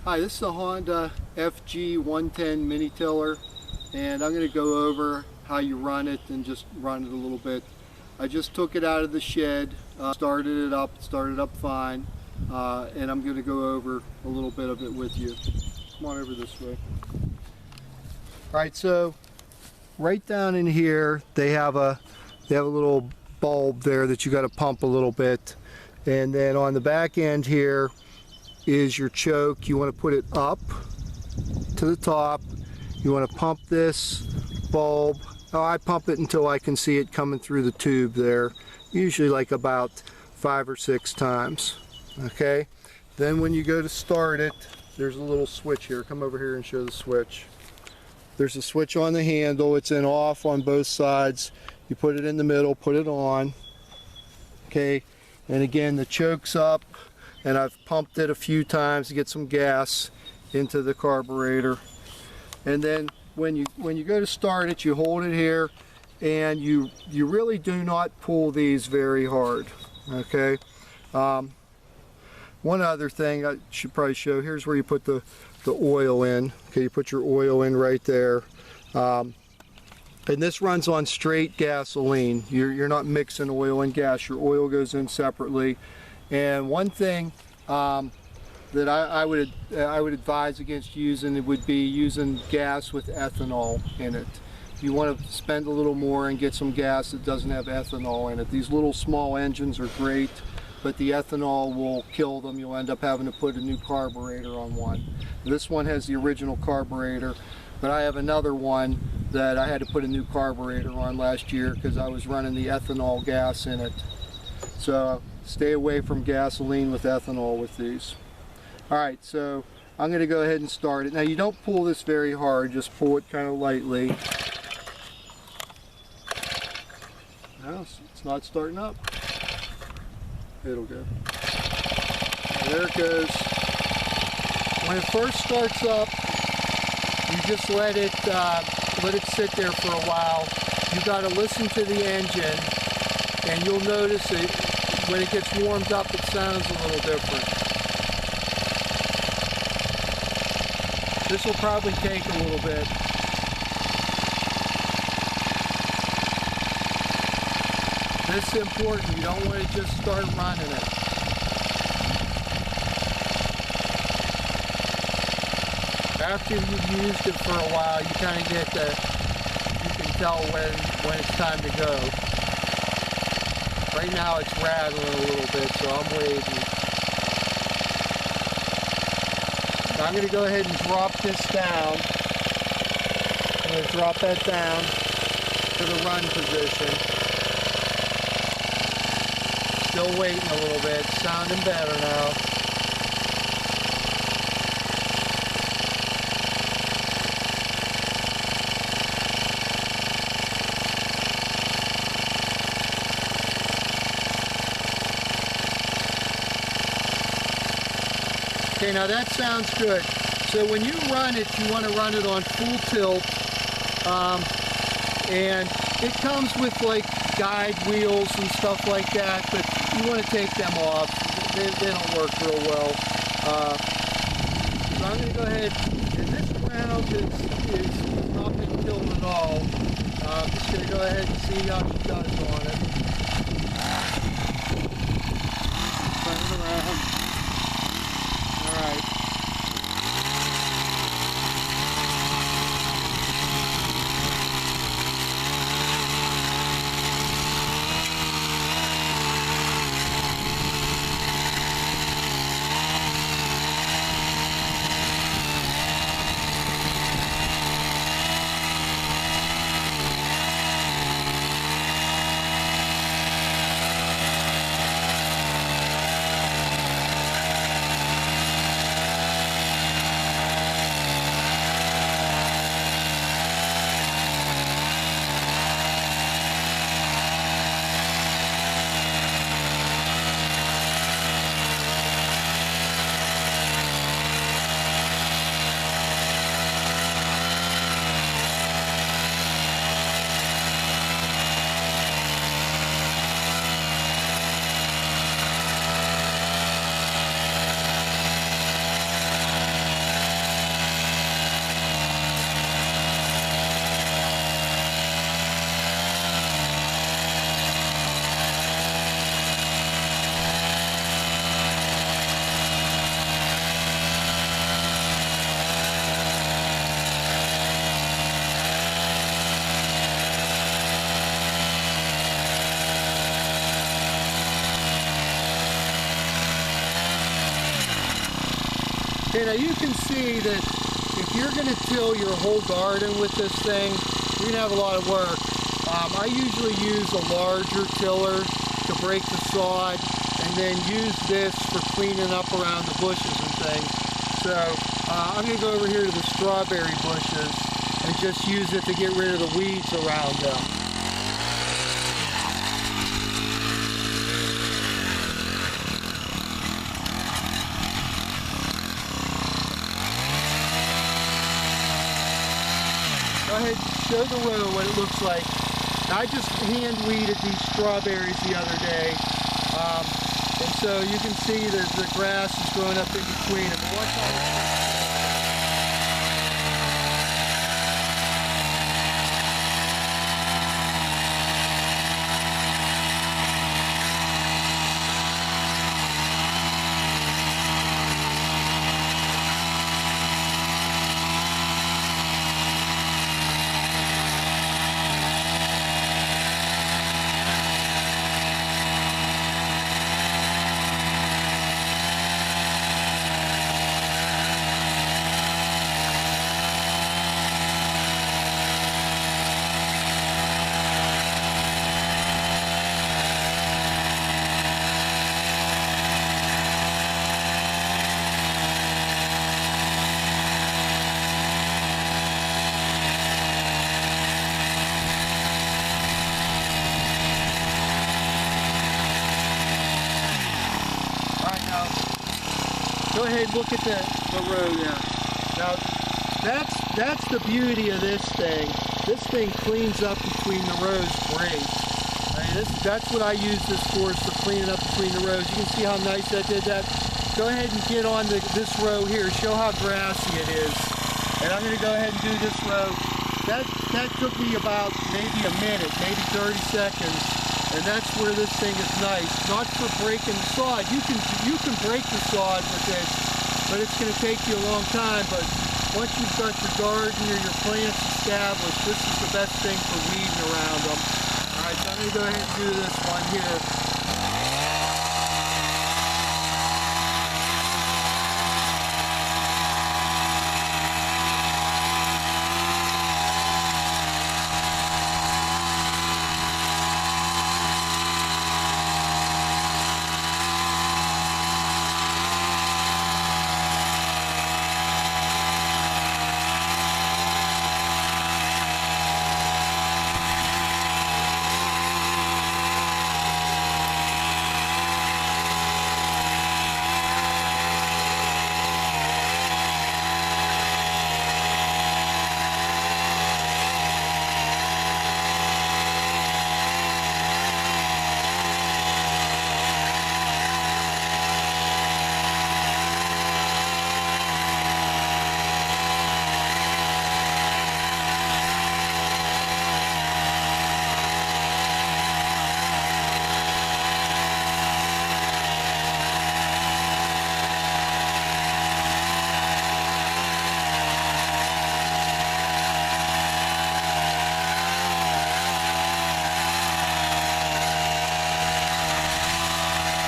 Hi, this is a Honda FG110 mini tiller, and I'm going to go over how you run it and just run it a little bit. I just took it out of the shed, started it up fine, and I'm going to go over a little bit of it with you. Come on over this way. Alright, so right down in here they have a little bulb there that you got to pump a little bit, and then on the back end here is your choke. You want to put it up to the top. You want to pump this bulb. Oh, I pump it until I can see it coming through the tube there, usually like about 5 or 6 times. Okay, then when you go to start it, there's a little switch here. Come over here and show the switch. There's a switch on the handle. It's in off on both sides. You put it in the middle, put it on. Okay, and again the choke's up, and I've pumped it a few times to get some gas into the carburetor. And then when you go to start it, you hold it here, and you really do not pull these very hard. Okay. One other thing I should probably show, here's where you put the oil in. Okay, you put your oil in right there. And this runs on straight gasoline. You're not mixing oil and gas. Your oil goes in separately. And one thing that I would advise against using would be using gas with ethanol in it. You want to spend a little more and get some gas that doesn't have ethanol in it. These little small engines are great, but the ethanol will kill them. You'll end up having to put a new carburetor on one. This one has the original carburetor, but I have another one that I had to put a new carburetor on last year because I was running the ethanol gas in it. So stay away from gasoline with ethanol with these. Alright, so I'm going to go ahead and start it. Now you don't pull this very hard, just pull it kind of lightly. No, it's not starting up. It'll go. There it goes. When it first starts up, you just let it sit there for a while. You got to listen to the engine, and you'll notice it when it gets warmed up. It sounds a little different. This will probably take a little bit. This is important. You don't want to just start running it. After you've used it for a while, you kind of you can tell when it's time to go. Right now it's rattling a little bit, so I'm waiting. Now I'm going to go ahead and drop this down. I'm going to drop that down to the run position. Still waiting a little bit, sounding better now. Okay, now that sounds good. So when you run it, you want to run it on full tilt, and it comes with like guide wheels and stuff like that, but you want to take them off. They don't work real well. So I'm going to go ahead, and this ground is not been tilt at all. I'm just going to go ahead and see how she does on it. Turn it around. Alright. Okay, now you can see that if you're going to till your whole garden with this thing, you're going to have a lot of work. I usually use a larger tiller to break the sod, and then use this for cleaning up around the bushes and things. So I'm going to go over here to the strawberry bushes and just use it to get rid of the weeds around them. Go ahead, show the row what it looks like. I just hand weeded these strawberries the other day, and so you can see that the grass is growing up in between them. Watch how go ahead and look at the row there. Now, that's the beauty of this thing. This thing cleans up between the rows great. I mean, that's what I use this for, is for cleaning up between the rows. You can see how nice that did that. Go ahead and get on this row here. Show how grassy it is. And I'm going to go ahead and do this row. That took me about maybe a minute, maybe 30 seconds. And that's where this thing is nice. Not for breaking the sod. You can break the sod with this, but it's going to take you a long time. But once you've got your garden or your plants established, this is the best thing for weeding around them. All right, so I'm going to go ahead and do this one here.